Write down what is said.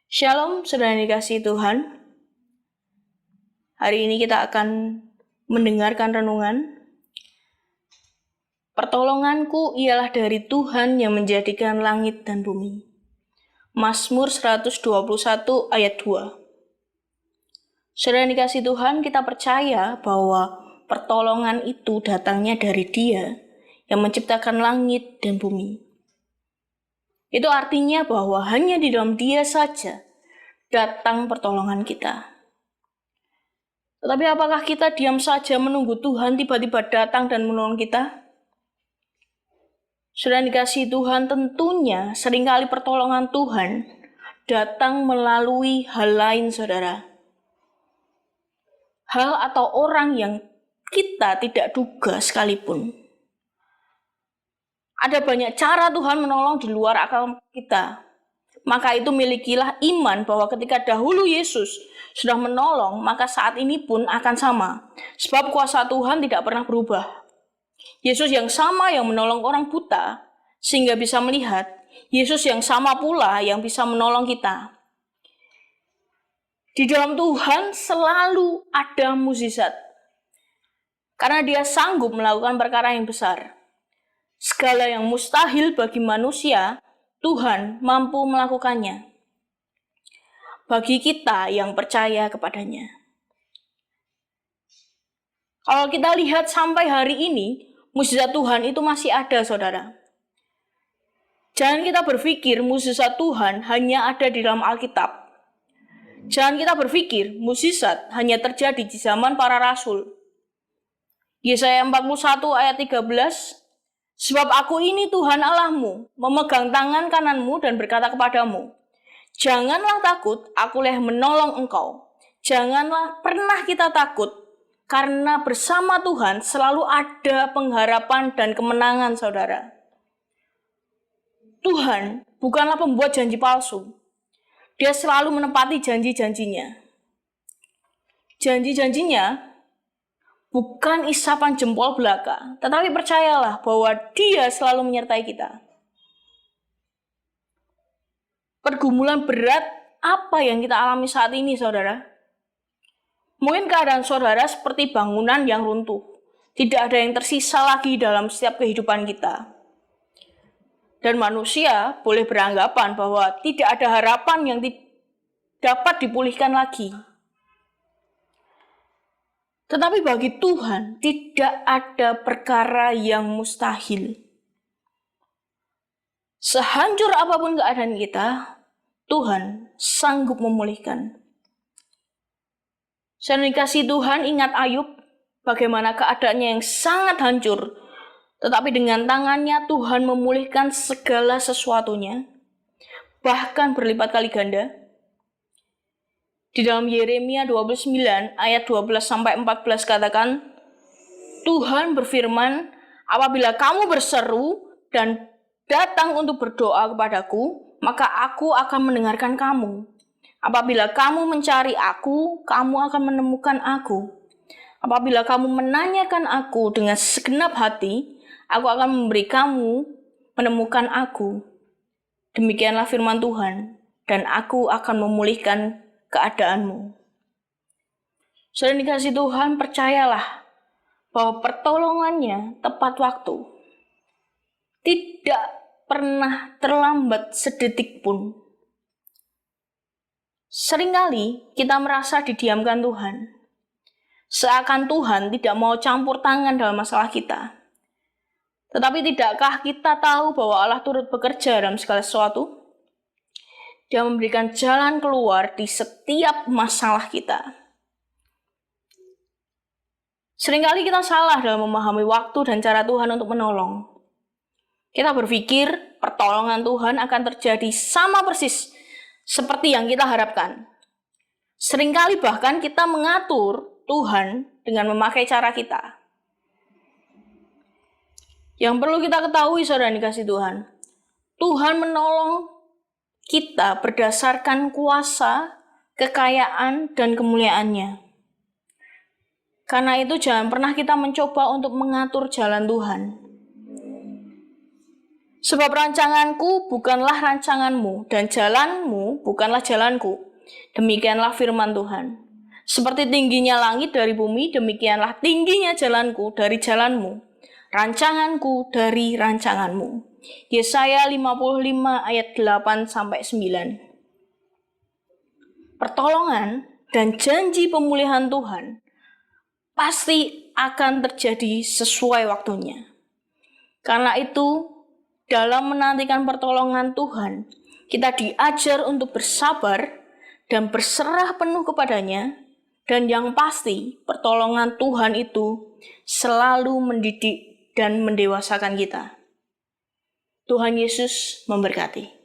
Shalom, saudara yang dikasihi Tuhan. Hari ini kita akan mendengarkan renungan. Pertolonganku ialah dari Tuhan yang menjadikan langit dan bumi. Mazmur 121 ayat 2. Saudara yang dikasihi Tuhan, kita percaya bahwa pertolongan itu datangnya dari Dia yang menciptakan langit dan bumi. Itu artinya bahwa hanya di dalam Dia saja datang pertolongan kita. Tetapi apakah kita diam saja menunggu Tuhan tiba-tiba datang dan menolong kita? Saudara dikasihi Tuhan, tentunya seringkali pertolongan Tuhan datang melalui hal lain, saudara. Hal atau orang yang kita tidak duga sekalipun. Ada banyak cara Tuhan menolong di luar akal kita. Maka itu milikilah iman bahwa ketika dahulu Yesus sudah menolong, maka saat ini pun akan sama. Sebab kuasa Tuhan tidak pernah berubah. Yesus yang sama yang menolong orang buta sehingga bisa melihat, Yesus yang sama pula yang bisa menolong kita. Di dalam Tuhan selalu ada mukjizat. Karena Dia sanggup melakukan perkara yang besar. Segala yang mustahil bagi manusia, Tuhan mampu melakukannya. Bagi kita yang percaya kepadanya. Kalau kita lihat sampai hari ini, mukjizat Tuhan itu masih ada, saudara. Jangan kita berpikir mukjizat Tuhan hanya ada di dalam Alkitab. Jangan kita berpikir mukjizat hanya terjadi di zaman para rasul. Yesaya 41 ayat 13, sebab aku ini Tuhan Allahmu, memegang tangan kananmu dan berkata kepadamu, janganlah takut, akulah yang menolong engkau. Janganlah pernah kita takut, karena bersama Tuhan selalu ada pengharapan dan kemenangan, saudara. Tuhan bukanlah pembuat janji palsu. Dia selalu menepati janji-janjinya. Janji-janjinya bukan isapan jempol belaka, tetapi percayalah bahwa Dia selalu menyertai kita. Pergumulan berat apa yang kita alami saat ini, saudara? Mungkin keadaan saudara seperti bangunan yang runtuh. Tidak ada yang tersisa lagi dalam setiap kehidupan kita. Dan manusia boleh beranggapan bahwa tidak ada harapan yang dapat dipulihkan lagi. Tetapi bagi Tuhan tidak ada perkara yang mustahil. Sehancur apapun keadaan kita, Tuhan sanggup memulihkan. Saya dikasih Tuhan, ingat Ayub, bagaimana keadaannya yang sangat hancur. Tetapi dengan tangannya Tuhan memulihkan segala sesuatunya, bahkan berlipat kali ganda. Di dalam Yeremia 29 ayat 12-14 katakan, Tuhan berfirman, apabila kamu berseru dan datang untuk berdoa kepadaku, maka aku akan mendengarkan kamu. Apabila kamu mencari aku, kamu akan menemukan aku. Apabila kamu menanyakan aku dengan segenap hati, aku akan memberi kamu menemukan aku. Demikianlah firman Tuhan, dan aku akan memulihkan keadaanmu. Saudara dikasih Tuhan, percayalah bahwa pertolongannya tepat waktu. Tidak pernah terlambat sedetik pun. Seringkali kita merasa didiamkan Tuhan. Seakan Tuhan tidak mau campur tangan dalam masalah kita. Tetapi tidakkah kita tahu bahwa Allah turut bekerja dalam segala sesuatu? Dia memberikan jalan keluar di setiap masalah kita. Seringkali kita salah dalam memahami waktu dan cara Tuhan untuk menolong. Kita berpikir pertolongan Tuhan akan terjadi sama persis seperti yang kita harapkan. Seringkali bahkan kita mengatur Tuhan dengan memakai cara kita. Yang perlu kita ketahui, saudara dikasih Tuhan, Tuhan menolong kita berdasarkan kuasa, kekayaan, dan kemuliaannya. Karena itu jangan pernah kita mencoba untuk mengatur jalan Tuhan. Sebab rancanganku bukanlah rancanganmu, dan jalanmu bukanlah jalanku. Demikianlah firman Tuhan. Seperti tingginya langit dari bumi, demikianlah tingginya jalanku dari jalanmu, rancanganku dari rancanganmu. Yesaya 55 ayat 8-9. Pertolongan dan janji pemulihan Tuhan pasti akan terjadi sesuai waktunya. Karena itu, dalam menantikan pertolongan Tuhan, kita diajar untuk bersabar dan berserah penuh kepadanya. Dan yang pasti, pertolongan Tuhan itu selalu mendidik dan mendewasakan kita. Tuhan Yesus memberkati.